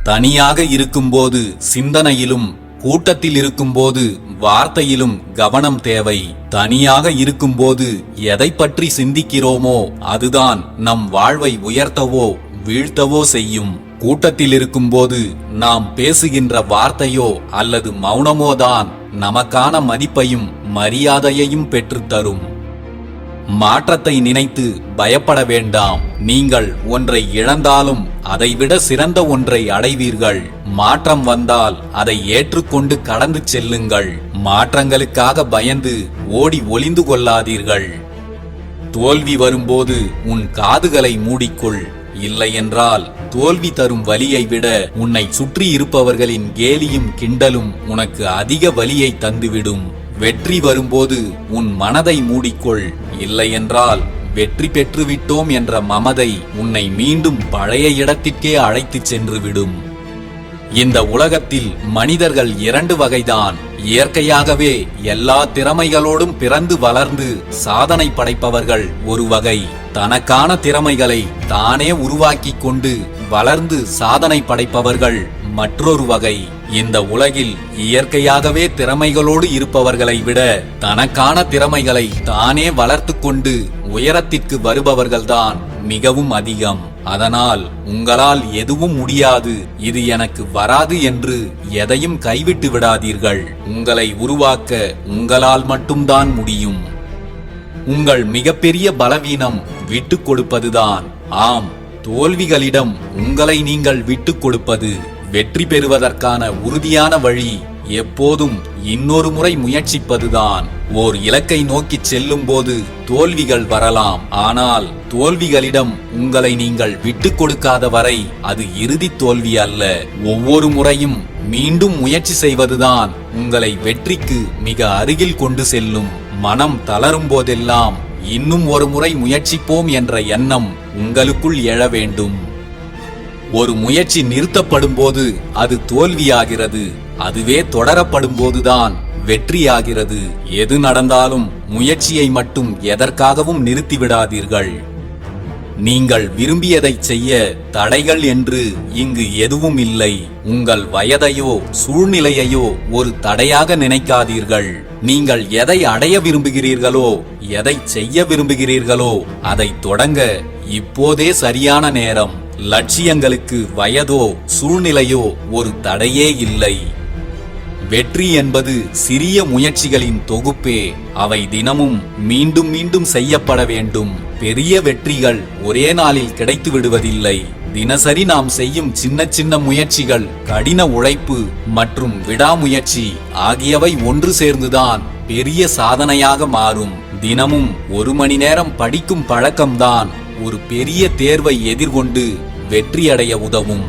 தனியாக இருக்கும்போது சிந்தனையிலும், கூட்டத்தில் இருக்கும்போது வார்த்தையிலும் கவனம் தேவை. தனியாக இருக்கும்போது எதை பற்றி சிந்திக்கிறோமோ அதுதான் நம் வாழ்வை உயர்த்தவோ வீழ்த்தவோ செய்யும். கூட்டத்தில் இருக்கும்போது நாம் பேசுகின்ற வார்த்தையோ அல்லது மௌனமோதான் நமக்கான மதிப்பையும் மரியாதையையும் பெற்றுத்தரும். மாற்றத்தை நினைத்து பயப்பட வேண்டாம். நீங்கள் ஒன்றை இழந்தாலும் அதைவிட சிறந்த ஒன்றை அடைவீர்கள். மாற்றம் வந்தால் அதை ஏற்றுக்கொண்டு கடந்து செல்லுங்கள். மாற்றங்களுக்காக பயந்து ஓடி ஒளிந்து கொள்ளாதீர்கள். தோல்வி வரும்போது உன் காதுகளை மூடிக்கொள். இல்லையென்றால் தோல்வி தரும் வலியை விட உன்னை சுற்றி இருப்பவர்களின் கேலியும் கிண்டலும் உனக்கு அதிக வலியை தந்துவிடும். வெற்றி வரும்போது உன் மனதை மூடிக்கொள். இல்லையென்றால் வெற்றி பெற்றுவிட்டோம் என்ற மமதை உன்னை மீண்டும் பழைய இடத்திற்கே அழைத்துச் சென்றுவிடும். இந்த உலகத்தில் மனிதர்கள் 2 வகைதான். இயற்கையாகவே எல்லா திறமைகளோடும் பிறந்து வளர்ந்து சாதனை படைப்பவர்கள் ஒரு வகை. தனக்கான திறமைகளை தானே உருவாக்கிக் கொண்டு வளர்ந்து சாதனை படைப்பவர்கள் மற்றொரு வகை. இந்த உலகில் இயற்கையாகவே திறமைகளோடு இருப்பவர்களை விட தனக்கான திறமைகளை தானே வளர்த்து கொண்டு உயரத்திற்கு வருபவர்கள்தான் மிகவும் அதிகம். அதனால் உங்களால் எதுவும் முடியாது, இது எனக்கு வராது என்று எதையும் கைவிட்டு விடாதீர்கள். உங்களை உருவாக்க உங்களால் மட்டும்தான் முடியும். உங்கள் மிகப்பெரிய பலவீனம் விட்டுக் கொடுப்பதுதான். ஆம், தோல்விகளிடம் உங்களை நீங்கள் விட்டுக் கொடுப்பது. வெற்றி பெறுவதற்கான உறுதியான வழி எப்போதும் இன்னொரு முறை முயற்சிப்பதுதான். ஓர் இலக்கை நோக்கி செல்லும் போது தோல்விகள் வரலாம். ஆனால் தோல்விகளிடம் உங்களை நீங்கள் விட்டுக் கொடுக்காத வரை அது இறுதி தோல்வி அல்ல. ஒவ்வொரு முறையும் மீண்டும் முயற்சி செய்வதுதான் உங்களை வெற்றிக்கு மிக அருகில் கொண்டு செல்லும். மனம் தளரும் போதெல்லாம் இன்னும் ஒரு முறை முயற்சிப்போம் என்ற எண்ணம் உங்களுக்குள் எழ வேண்டும். ஒரு முயற்சி நிறுத்தப்படும் போது அது தோல்வியாகிறது. அதுவே தொடரப்படும் போதுதான் வெற்றியாகிறது. எது நடந்தாலும் முயற்சியை மட்டும் எதற்காகவும் நிறுத்திவிடாதீர்கள். நீங்கள் விரும்பியதை செய்ய தடைகள் என்று இங்கு எதுவும் இல்லை. உங்கள் வயதையோ சூழ்நிலையையோ ஒரு தடையாக நினைக்காதீர்கள். நீங்கள் எதை அடைய விரும்புகிறீர்களோ, எதை செய்ய விரும்புகிறீர்களோ அதை தொடங்க இப்போதே சரியான நேரம். லட்சியங்களுக்கு வயதோ சூழ்நிலையோ ஒரு தடையே இல்லை. வெற்றி என்பது சிறிய முயற்சிகளின் தொகுப்பே. அவை தினமும் மீண்டும் மீண்டும் செய்யப்பட வேண்டும். பெரிய வெற்றிகள் ஒரே நாளில் கிடைத்து விடுவதில்லை. தினசரி நாம் செய்யும் சின்ன சின்ன முயற்சிகள், கடின உழைப்பு மற்றும் விடாமுயற்சி ஆகியவை ஒன்று சேர்ந்துதான் பெரிய சாதனையாக மாறும். தினமும் 1 மணி நேரம் படிக்கும் பழக்கம்தான் ஒரு பெரிய தேர்வை எதிர்கொண்டு வெற்றியடைய உதவும்.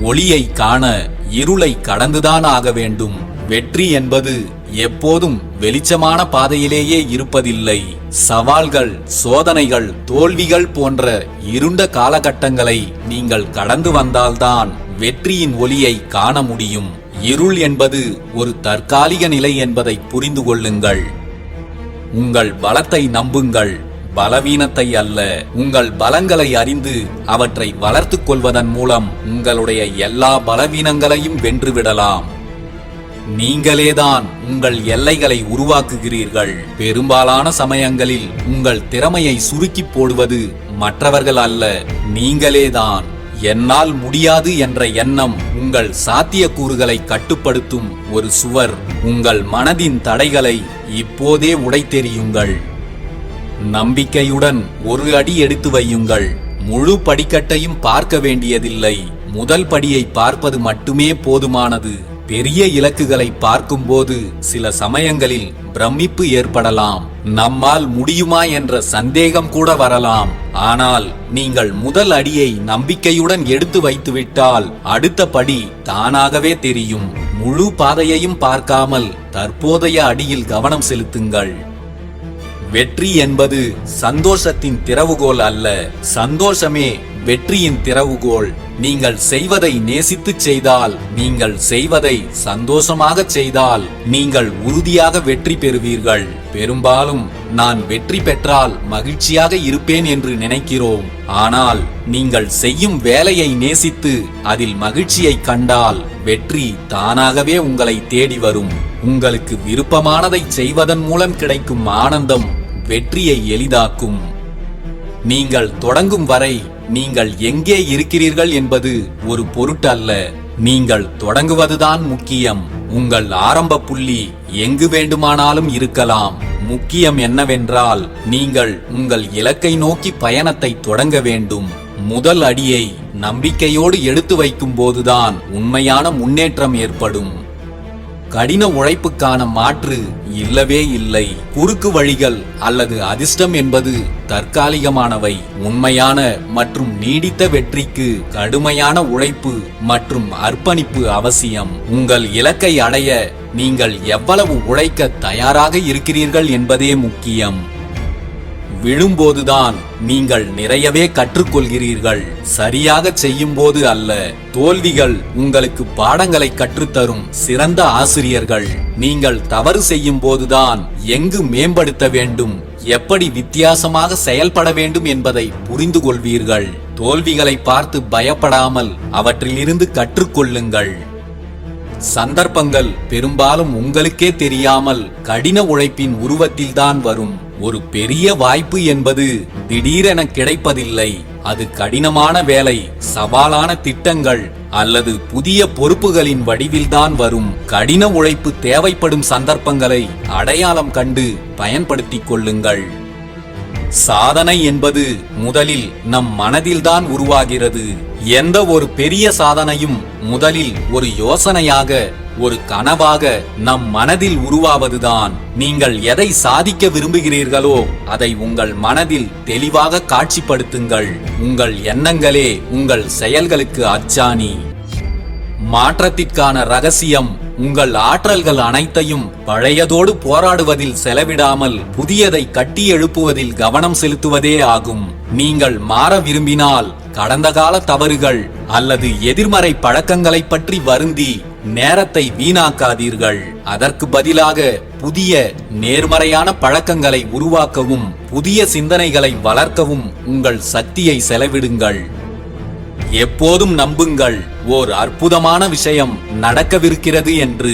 ஒளியை காண இருளை கடந்துதான் ஆக வேண்டும். வெற்றி என்பது எப்போதும் வெளிச்சமான பாதையிலேயே இருப்பதில்லை. சவால்கள், சோதனைகள், தோல்விகள் போன்ற இருண்ட காலகட்டங்களை நீங்கள் கடந்து வந்தால்தான் வெற்றியின் ஒளியை காண முடியும். இருள் என்பது ஒரு தற்காலிக நிலை என்பதை புரிந்து கொள்ளுங்கள். உங்கள் பலத்தை நம்புங்கள், பலவீனத்தை அல்ல. உங்கள் பலங்களை அறிந்து அவற்றை வளர்த்துக் கொள்வதன் மூலம் உங்களுடைய எல்லா பலவீனங்களையும் வென்றுவிடலாம். நீங்களேதான் உங்கள் எல்லைகளை உருவாக்குகிறீர்கள். பெரும்பாலான சமயங்களில் உங்கள் திறமையை சுருக்கி போடுவது மற்றவர்கள் அல்ல, நீங்களேதான். என்னால் முடியாது என்ற எண்ணம் உங்கள் சாத்தியக்கூறுகளை கட்டுப்படுத்தும் ஒரு சுவர். உங்கள் மனதின் தடைகளை இப்போதே உடைத்தெறியுங்கள். நம்பிக்கையுடன் ஒரு அடி எடுத்து வையுங்கள். முழு படிக்கட்டையும் பார்க்க வேண்டியதில்லை. முதல் படியை பார்ப்பது மட்டுமே போதுமானது. பெரிய இலக்குகளை பார்க்கும்போது சில சமயங்களில் பிரமிப்பு ஏற்படலாம். நம்மால் முடியுமா என்ற சந்தேகம் கூட வரலாம். ஆனால் நீங்கள் முதல் அடியை நம்பிக்கையுடன் எடுத்து வைத்துவிட்டால் அடுத்த படி தானாகவே தெரியும். முழு பாதையையும் பார்க்காமல் தற்போதைய அடியில் கவனம் செலுத்துங்கள். வெற்றி என்பது சந்தோஷத்தின் திறவுகோல் அல்ல, சந்தோஷமே வெற்றியின் திறவுகோல். நீங்கள் செய்வதை நேசித்து செய்தால், நீங்கள் செய்வதை சந்தோஷமாக செய்தால் நீங்கள் உறுதியாக வெற்றி பெறுவீர்கள். பெரும்பாலும் நான் வெற்றி பெற்றால் மகிழ்ச்சியாக இருப்பேன் என்று நினைக்கிறோம். ஆனால் நீங்கள் செய்யும் வேலையை நேசித்து அதில் மகிழ்ச்சியை கண்டால் வெற்றி தானாகவே உங்களை தேடி வரும். உங்களுக்கு விருப்பமானதை செய்வதன் மூலம் கிடைக்கும் ஆனந்தம் வெற்றியை எளிதாக்கும். நீங்கள் தொடங்கும் வரை நீங்கள் எங்கே இருக்கிறீர்கள் என்பது ஒரு பொருட்டல்ல, நீங்கள் தொடங்குவதுதான் முக்கியம். உங்கள் ஆரம்ப புள்ளி எங்கு வேண்டுமானாலும் இருக்கலாம். முக்கியம் என்னவென்றால் நீங்கள் உங்கள் இலக்கை நோக்கி பயணத்தை தொடங்க வேண்டும். முதல் அடியை நம்பிக்கையோடு எடுத்து வைக்கும் போதுதான் உண்மையான முன்னேற்றம் ஏற்படும். கடின உழைப்புக்கான மாற்று இல்லவே இல்லை. குறுக்கு வழிகள் அல்லது அதிர்ஷ்டம் என்பது தற்காலிகமானவை. உண்மையான மற்றும் நீடித்த வெற்றிக்கு கடுமையான உழைப்பு மற்றும் அர்ப்பணிப்பு அவசியம். உங்கள் இலக்கை அடைய நீங்கள் எவ்வளவு உழைக்க தயாராக இருக்கிறீர்கள் என்பதே முக்கியம். விழும்போதுதான் நீங்கள் நிறையவே கற்றுக்கொள்கிறீர்கள், சரியாக செய்யும் போது அல்ல. தோல்விகள் உங்களுக்கு பாடங்களை கற்றுத்தரும் சிறந்த ஆசிரியர்கள். நீங்கள் தவறு செய்யும் போதுதான் எங்கு மேம்படுத்த வேண்டும், எப்படி வித்தியாசமாக செயல்பட வேண்டும் என்பதை புரிந்து கொள்வீர்கள். தோல்விகளை பார்த்து பயப்படாமல் அவற்றிலிருந்து கற்றுக்கொள்ளுங்கள். சந்தர்ப்பங்கள் பெரும்பாலும் உங்களுக்கே தெரியாமல் கடின உழைப்பின் உருவத்தில்தான் வரும். ஒரு பெரிய வாய்ப்பு என்பது திடீரென கிடைப்பதில்லை. அது கடினமான வேலை, சவாலான திட்டங்கள் அல்லது புதிய பொறுப்புகளின் வடிவில்தான் வரும். கடின உழைப்பு தேவைப்படும் சந்தர்ப்பங்களை அடையாளம் கண்டு பயன்படுத்திக் கொள்ளுங்கள். சாதனை என்பது முதலில் நம் மனதில்தான் உருவாகிறது. எந்த ஒரு பெரிய சாதனையும் முதலில் ஒரு யோசனையாக, ஒரு கனவாக நம் மனதில் உருவாவதுதான். நீங்கள் எதை சாதிக்க விரும்புகிறீர்களோ அதை உங்கள் மனதில் தெளிவாக காட்சிப்படுத்துங்கள். உங்கள் எண்ணங்களே உங்கள் செயல்களுக்கு அச்சாணி. மாற்றத்திற்கான ரகசியம் உங்கள் ஆற்றல்கள் அனைத்தையும் பழையதோடு போராடுவதில் செலவிடாமல் புதியதை கட்டி எழுப்புவதில் கவனம் செலுத்துவதே ஆகும். நீங்கள் மாற விரும்பினால் கடந்த கால தவறுகள் அல்லது எதிர்மறை பழக்கங்களை பற்றி வருந்தி நேரத்தை வீணாக்காதீர்கள். அதற்கு பதிலாக புதிய நேர்மறையான பழக்கங்களை உருவாக்கவும் புதிய சிந்தனைகளை வளர்க்கவும் உங்கள் சக்தியை செலவிடுங்கள். எப்போதும் நம்புங்கள், ஓர் அற்புதமான விஷயம் நடக்கவிருக்கிறது என்று.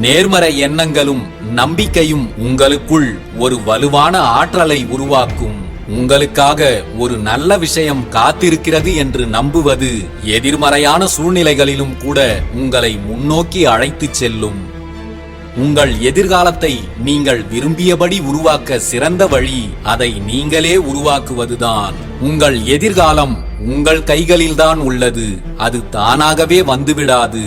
நேர்மறை எண்ணங்களும் நம்பிக்கையும் உங்களுக்குள் ஒரு வலுவான ஆற்றலை உருவாக்கும். உங்களுக்காக ஒரு நல்ல விஷயம் காத்திருக்கிறது என்று நம்புவது எதிர்மறையான சூழ்நிலைகளிலும் கூட உங்களை முன்னோக்கி அழைத்துச் செல்லும். உங்கள் எதிர்காலத்தை நீங்கள் விரும்பியபடி உருவாக்க சிறந்த வழி அதை நீங்களே உருவாக்குவதுதான். உங்கள் எதிர்காலம் உங்கள் கைகளில்தான் உள்ளது. அது தானாகவே வந்துவிடாது.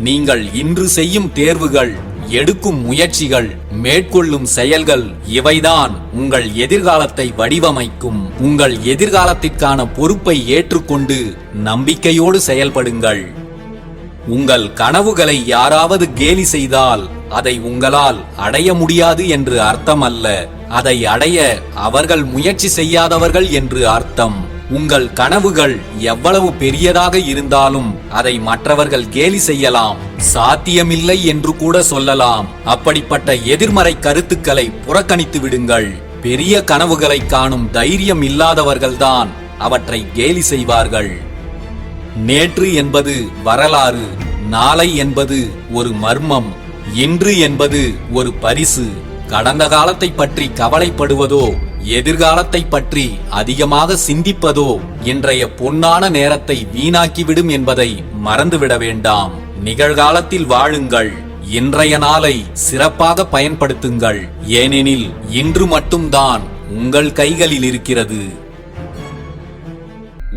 நீங்கள் இன்று செய்யும் தேர்வுகள், எடுக்கும் முயற்சிகள், மேற்கொள்ளும் செயல்கள் இவைதான் உங்கள் எதிர்காலத்தை வடிவமைக்கும். உங்கள் எதிர்காலத்திற்கான பொறுப்பை ஏற்றுக்கொண்டு நம்பிக்கையோடு செயல்படுங்கள். உங்கள் கனவுகளை யாராவது கேலி செய்தால் அதை உங்களால் அடைய முடியாது என்று அர்த்தம் அல்ல. அதை அடைய அவர்கள் முயற்சி செய்யாதவர்கள் என்று அர்த்தம். உங்கள் கனவுகள் எவ்வளவு பெரியதாக இருந்தாலும் அதை மற்றவர்கள் கேலி செய்யலாம், சாத்தியமில்லை என்று கூட சொல்லலாம். அப்படிப்பட்ட எதிர்மறை கருத்துக்களை புறக்கணித்து விடுங்கள். பெரிய கனவுகளை காணும் தைரியம் இல்லாதவர்கள்தான் அவற்றை கேலி செய்வார்கள். நேற்று என்பது வரலாறு, நாளை என்பது ஒரு மர்மம், இன்று என்பது ஒரு பரிசு. கடந்த காலத்தை பற்றி கவலைப்படுவதோ எதிர்காலத்தை பற்றி அதிகமாக சிந்திப்பதோ இன்றைய பொன்னான நேரத்தை வீணாக்கிவிடும் என்பதை மறந்துவிட வேண்டாம். நிகழ்காலத்தில் வாழுங்கள். இன்றைய நாளை சிறப்பாக பயன்படுத்துங்கள். ஏனெனில் இன்று மட்டும்தான் உங்கள் கைகளில் இருக்கிறது.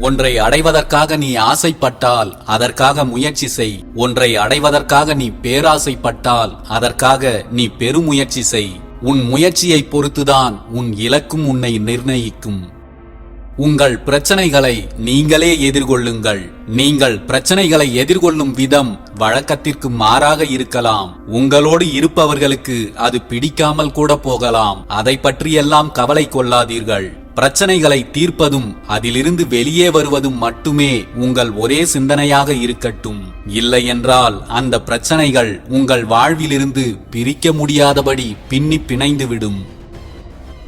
ஒன்றை அடைவதற்காக நீ ஆசைப்பட்டால் அதற்காக முயற்சி செய். ஒன்றை அடைவதற்காக நீ பேராசைப்பட்டால் அதற்காக நீ பெருமுயற்சி செய். உன் முயற்சியை பொறுத்துதான் உன் இலக்கும் உன்னை நிர்ணயிக்கும். உங்கள் பிரச்சனைகளை நீங்களே எதிர்கொள்ளுங்கள். நீங்கள் பிரச்சனைகளை எதிர்கொள்ளும் விதம் வழக்கத்திற்கு மாறாக இருக்கலாம். உங்களோடு இருப்பவர்களுக்கு அது பிடிக்காமல் கூட போகலாம். அதை பற்றியெல்லாம் கவலை கொள்ளாதீர்கள். பிரச்சனைகளை தீர்ப்பதும் அதிலிருந்து வெளியே வருவதும் மட்டுமே உங்கள் ஒரே சிந்தனையாக இருக்கட்டும். இல்லையென்றால் அந்த பிரச்சனைகள் உங்கள் வாழ்விலிருந்து பிரிக்க முடியாதபடி பின்னி பிணைந்துவிடும்.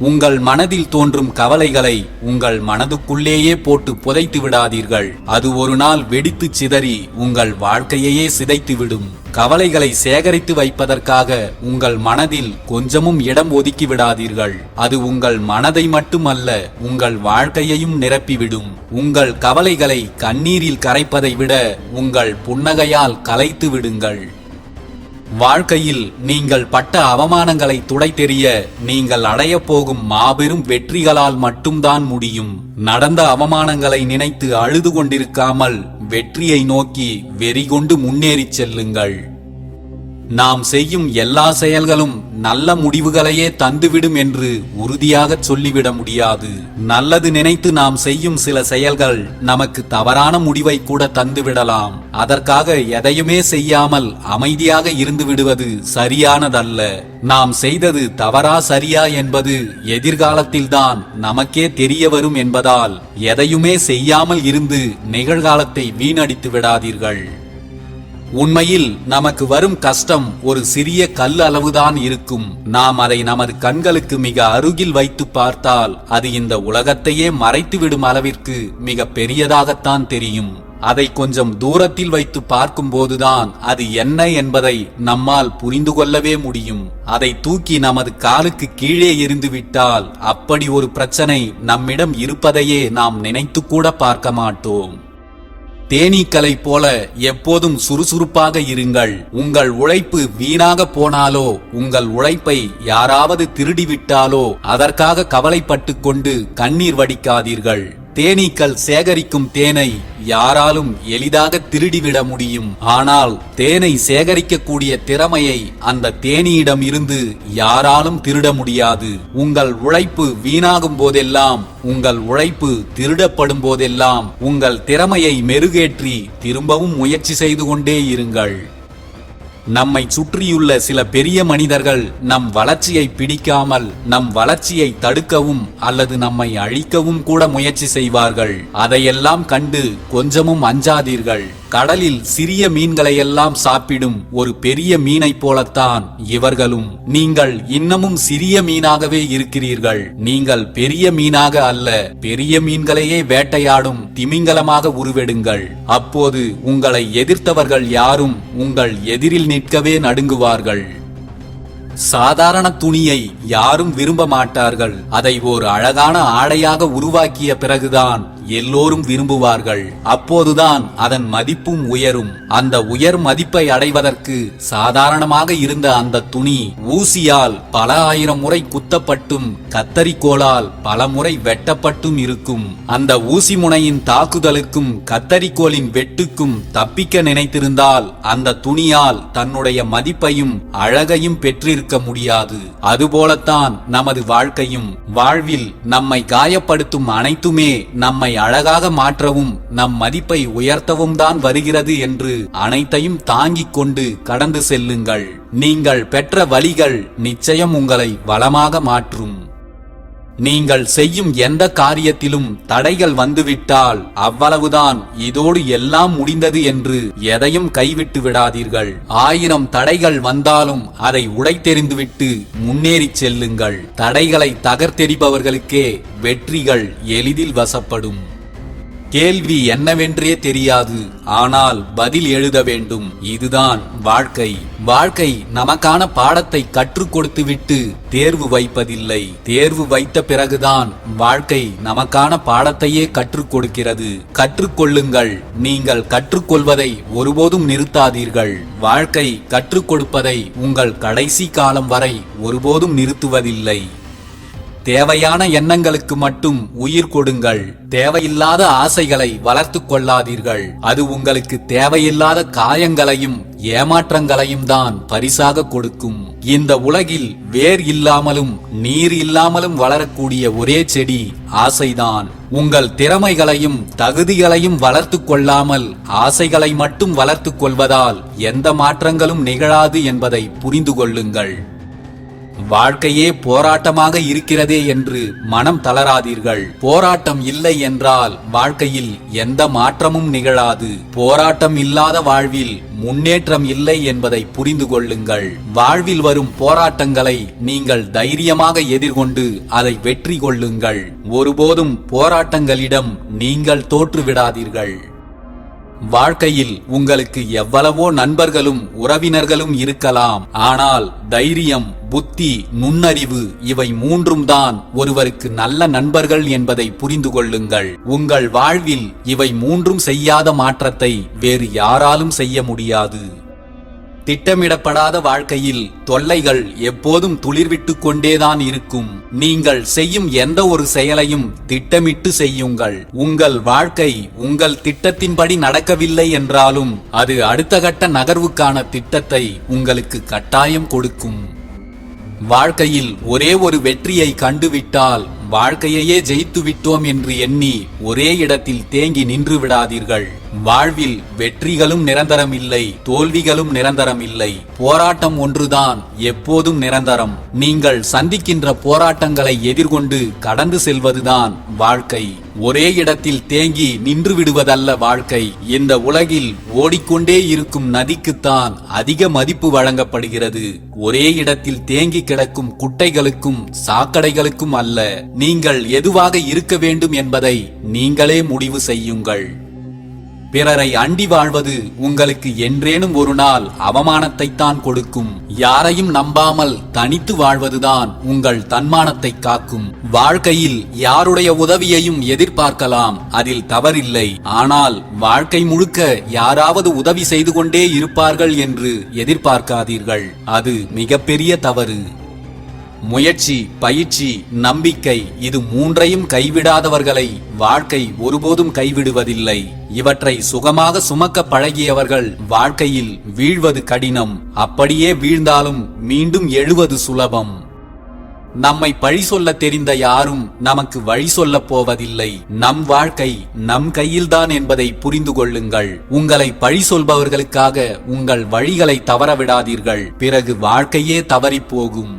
உங்கள் மனதில் தோன்றும் கவலைகளை உங்கள் மனதுக்குள்ளேயே போட்டு புதைத்து விடாதீர்கள். அது ஒரு நாள் வெடித்து சிதறி உங்கள் வாழ்க்கையையே சிதைத்துவிடும். கவலைகளை சேகரித்து வைப்பதற்காக உங்கள் மனதில் கொஞ்சமும் இடம் ஒதுக்கி விடாதீர்கள். அது உங்கள் மனதை மட்டுமல்ல, உங்கள் வாழ்க்கையையும் நிரப்பிவிடும். உங்கள் கவலைகளை கண்ணீரில் கரைப்பதை விட உங்கள் புன்னகையால் கலைத்து விடுங்கள். வாழ்க்கையில் நீங்கள் பட்ட அவமானங்களை துடைத்தெறிய நீங்கள் அடையப் போகும் மாபெரும் வெற்றிகளால் மட்டும்தான் முடியும். நடந்த அவமானங்களை நினைத்து அழுது கொண்டிருக்காமல் வெற்றியை நோக்கி வெறிகொண்டு முன்னேறிச் செல்லுங்கள். நாம் செய்யும் எல்லா செயல்களும் நல்ல முடிவுகளையே தந்துவிடும் என்று உறுதியாக சொல்லிவிட முடியாது. நல்லது நினைத்து நாம் செய்யும் சில செயல்கள் நமக்கு தவறான முடிவை கூட தந்துவிடலாம். அதற்காக எதையுமே செய்யாமல் அமைதியாக இருந்து விடுவது சரியானதல்ல. நாம் செய்தது தவறா சரியா என்பது எதிர்காலத்தில்தான் நமக்கே தெரிய வரும் என்பதால் எதையுமே செய்யாமல் இருந்து நிகழ்காலத்தை வீணடித்து விடாதீர்கள். உண்மையில் நமக்கு வரும் கஷ்டம் ஒரு சிறிய கல் அளவுதான் இருக்கும். நாம் அதை நமது கண்களுக்கு மிக அருகில் வைத்து பார்த்தால் அது இந்த உலகத்தையே மறைத்துவிடும் அளவிற்கு மிக பெரியதாகத்தான் தெரியும். அதை கொஞ்சம் தூரத்தில் வைத்து பார்க்கும் போதுதான் அது என்ன என்பதை நம்மால் புரிந்து கொள்ளவே முடியும். அதை தூக்கி நமது காலுக்கு கீழே எறிந்துவிட்டால் அப்படி ஒரு பிரச்சனை நம்மிடம் இருப்பதையே நாம் நினைத்து கூட பார்க்க மாட்டோம். தேனீக்களை போல எப்போதும் சுறுசுறுப்பாக இருங்கள். உங்கள் உழைப்பு வீணாக போனாலோ, உங்கள் உழைப்பை யாராவது திருடிவிட்டாலோ அதற்காக கவலைப்பட்டு கொண்டு கண்ணீர் வடிக்காதீர்கள். தேனீக்கள் சேகரிக்கும் தேனை யாராலும் எளிதாக திருடிவிட முடியும். ஆனால் தேனை சேகரிக்கக்கூடிய திறமையை அந்த தேனியிடம் இருந்து யாராலும் திருட முடியாது. உங்கள் உழைப்பு வீணாகும் போதெல்லாம், உங்கள் உழைப்பு திருடப்படும் போதெல்லாம் உங்கள் திறமையை மெருகேற்றி திரும்பவும் முயற்சி செய்து கொண்டே இருங்கள். நம்மை சுற்றியுள்ள சில பெரிய மனிதர்கள் நம் வளர்ச்சியை பிடிக்காமல் நம் வளர்ச்சியை தடுக்கவும் அல்லது நம்மை அழிக்கவும் கூட முயற்சி செய்வார்கள். அதையெல்லாம் கண்டு கொஞ்சமும் அஞ்சாதீர்கள். கடலில் சிறிய மீன்களை எல்லாம் சாப்பிடும் ஒரு பெரிய மீனை போலத்தான் இவர்களும். நீங்கள் இன்னமும் சிறிய மீனாகவே இருக்கிறீர்கள். நீங்கள் பெரிய மீனாக அல்ல, பெரிய மீன்களையே வேட்டையாடும் திமிங்கலமாக உருவெடுங்கள். அப்போது உங்களை எதிர்த்தவர்கள் யாரும் உங்கள் எதிரில் நிற்கவே நடுங்குவார்கள். சாதாரண துணியை யாரும் விரும்ப மாட்டார்கள். அதை ஒரு அழகான ஆடையாக உருவாக்கிய பிறகுதான் எல்லோரும் விரும்புவார்கள். அப்போதுதான் அதன் மதிப்பும் உயரும். அந்த உயர் மதிப்பை அடைவதற்கு சாதாரணமாக இருந்த அந்த துணி ஊசியால் பல ஆயிரம் முறை குத்தப்பட்டும் கத்தரிக்கோலால் பல முறை வெட்டப்பட்டும் இருக்கும். அந்த ஊசி முனையின் தாக்குதலுக்கும் கத்தரிக்கோலின் வெட்டுக்கும் தப்பிக்க நினைத்திருந்தால் அந்த துணியால் தன்னுடைய மதிப்பையும் அழகையும் பெற்றிருக்க முடியாது. அதுபோலத்தான் நமது வாழ்க்கையும். வாழ்வில் நம்மை காயப்படுத்தும் அனைத்துமே நம்மை அழகாக மாற்றவும் நம் மதிப்பை உயர்த்தவும் தான் வருகிறது என்று அனைத்தையும் தாங்கிக் கொண்டு கடந்து செல்லுங்கள். நீங்கள் பெற்ற வழிகள் நிச்சயம் உங்களை வளமாக மாற்றும். நீங்கள் செய்யும் எந்த காரியத்திலும் தடைகள் வந்துவிட்டால் அவ்வளவுதான், இதோடு எல்லாம் முடிந்தது என்று எதையும் கைவிட்டு விடாதீர்கள். 1000 தடைகள் வந்தாலும் அதை உடைத்தெறிந்துவிட்டு முன்னேறி செல்லுங்கள். தடைகளை தகர்த்தெறிபவர்களுக்கே வெற்றிகள் எளிதில் வசப்படும். கேள்வி என்னவென்றே தெரியாது, ஆனால் பதில் எழுத வேண்டும். இதுதான் வாழ்க்கை. வாழ்க்கை நமக்கான பாடத்தை கற்றுக் கொடுத்துவிட்டு தேர்வு வைப்பதில்லை. தேர்வு வைத்த பிறகுதான் வாழ்க்கை நமக்கான பாடத்தையே கற்றுக் கொடுக்கிறது. கற்றுக்கொள்ளுங்கள். நீங்கள் கற்றுக்கொள்வதை ஒருபோதும் நிறுத்தாதீர்கள். வாழ்க்கை கற்றுக் கொடுப்பதை உங்கள் கடைசி காலம் வரை ஒருபோதும் நிறுத்துவதில்லை. தேவையான எண்ணங்களுக்கு மட்டும் உயிர் கொடுங்கள். தேவையில்லாத ஆசைகளை வளர்த்து கொள்ளாதீர்கள். அது உங்களுக்கு தேவையில்லாத காயங்களையும் ஏமாற்றங்களையும் தான் பரிசாக கொடுக்கும். இந்த உலகில் வேர் இல்லாமலும் நீர் இல்லாமலும் வளரக்கூடிய ஒரே செடி ஆசைதான். உங்கள் திறமைகளையும் தகுதிகளையும் வளர்த்து கொள்ளாமல் ஆசைகளை மட்டும் வளர்த்து கொள்வதால் எந்த மாற்றங்களும் நிகழாது என்பதை புரிந்து கொள்ளுங்கள். வாழ்க்கையே போராட்டமாக இருக்கிறதே என்று மனம் தளராதீர்கள். போராட்டம் இல்லை என்றால் வாழ்க்கையில் எந்த மாற்றமும் நிகழாது. போராட்டம் இல்லாத வாழ்வில் முன்னேற்றம் இல்லை என்பதை புரிந்து கொள்ளுங்கள். வாழ்வில் வரும் போராட்டங்களை நீங்கள் தைரியமாக எதிர்கொண்டு அதை வெற்றி கொள்ளுங்கள். ஒருபோதும் போராட்டங்களிடம் நீங்கள் தோற்றுவிடாதீர்கள். வாழ்க்கையில் உங்களுக்கு எவ்வளவோ நண்பர்களும் உறவினர்களும் இருக்கலாம். ஆனால் தைரியம், புத்தி, நுண்ணறிவு இவை மூன்றும் தான் ஒருவருக்கு நல்ல நண்பர்கள் என்பதை புரிந்து கொள்ளுங்கள். உங்கள் வாழ்வில் இவை மூன்றும் செய்யாத மாற்றத்தை வேறு யாராலும் செய்ய முடியாது. திட்டமிடப்படாத வாழ்க்கையில் தொல்லைகள் எப்போதும் துளிர்விட்டு கொண்டேதான் இருக்கும். நீங்கள் செய்யும் எந்த ஒரு செயலையும் திட்டமிட்டு செய்யுங்கள். உங்கள் வாழ்க்கை உங்கள் திட்டத்தின்படி நடக்கவில்லை என்றாலும் அது அடுத்த கட்ட நகர்வுக்கான திட்டத்தை உங்களுக்கு கட்டாயம் கொடுக்கும். வாழ்க்கையில் ஒரே ஒரு வெற்றியை கண்டுவிட்டால் வாழ்க்கையையே ஜெயித்து விட்டோம் என்று எண்ணி ஒரே இடத்தில் தேங்கி நின்று விடாதீர்கள். வாழ்வில் வெற்றிகளும் நிரந்தரம் இல்லை, தோல்விகளும் நிரந்தரம் இல்லை. போராட்டம் ஒன்றுதான் எப்போதும் நிரந்தரம். நீங்கள் சந்திக்கின்ற போராட்டங்களை எதிர்கொண்டு கடந்து செல்வதுதான் வாழ்க்கை. ஒரே இடத்தில் தேங்கி நின்று விடுவதல்ல வாழ்க்கை. இந்த உலகில் ஓடிக்கொண்டே இருக்கும் நதிக்குத்தான் அதிக மதிப்பு வழங்கப்படுகிறது. ஒரே இடத்தில் தேங்கி கிடக்கும் குட்டைகளுக்கும் சாக்கடைகளுக்கும் அல்ல. நீங்கள் எதுவாக இருக்க வேண்டும் என்பதை நீங்களே முடிவு செய்யுங்கள். பிறரை அண்டி வாழ்வது உங்களுக்கு என்றேனும் ஒரு நாள் அவமானத்தை தான் கொடுக்கும். யாரையும் நம்பாமல் தனித்து வாழ்வதுதான் உங்கள் தன்மானத்தை காக்கும். வாழ்க்கையில் யாருடைய உதவியையும் எதிர்பார்க்கலாம், அதில் தவறில்லை. ஆனால் வாழ்க்கை முழுக்க யாராவது உதவி செய்து கொண்டே இருப்பார்கள் என்று எதிர்பார்க்காதீர்கள். அது மிகப்பெரிய தவறு. முயற்சி, பயிற்சி, நம்பிக்கை இது மூன்றையும் கைவிடாதவர்களை வாழ்க்கை ஒருபோதும் கைவிடுவதில்லை. இவற்றை சுகமாக சுமக்க பழகியவர்கள் வாழ்க்கையில் வீழ்வது கடினம். அப்படியே வீழ்ந்தாலும் மீண்டும் எழுவது சுலபம். நம்மை பழி சொல்ல தெரிந்த யாரும் நமக்கு வழி சொல்ல போவதில்லை. நம் வாழ்க்கை நம் கையில்தான் என்பதை புரிந்து கொள்ளுங்கள். உங்களை பழி சொல்பவர்களுக்காக உங்கள் வழிகளை தவறவிடாதீர்கள். பிறகு வாழ்க்கையே தவறிப்போகும்.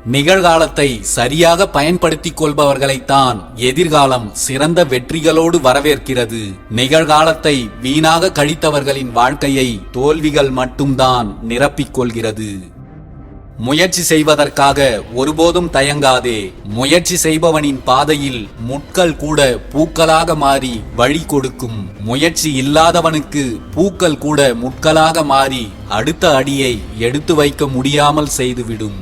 நிகழ்காலத்தை சரியாக பயன்படுத்திக் கொள்பவர்களைத்தான் எதிர்காலம் சிறந்த வெற்றிகளோடு வரவேற்கிறது. நிகழ்காலத்தை வீணாக கழித்தவர்களின் வாழ்க்கையை தோல்விகள் மட்டும்தான் நிரப்பிக் கொள்கிறது. முயற்சி செய்வதற்காக ஒருபோதும் தயங்காதே. முயற்சி செய்பவனின் பாதையில் முட்கள் கூட பூக்களாக மாறி வழி கொடுக்கும். முயற்சி இல்லாதவனுக்கு பூக்கள் கூட முட்களாக மாறி அடுத்த அடியை எடுத்து வைக்க முடியாமல் செய்துவிடும்.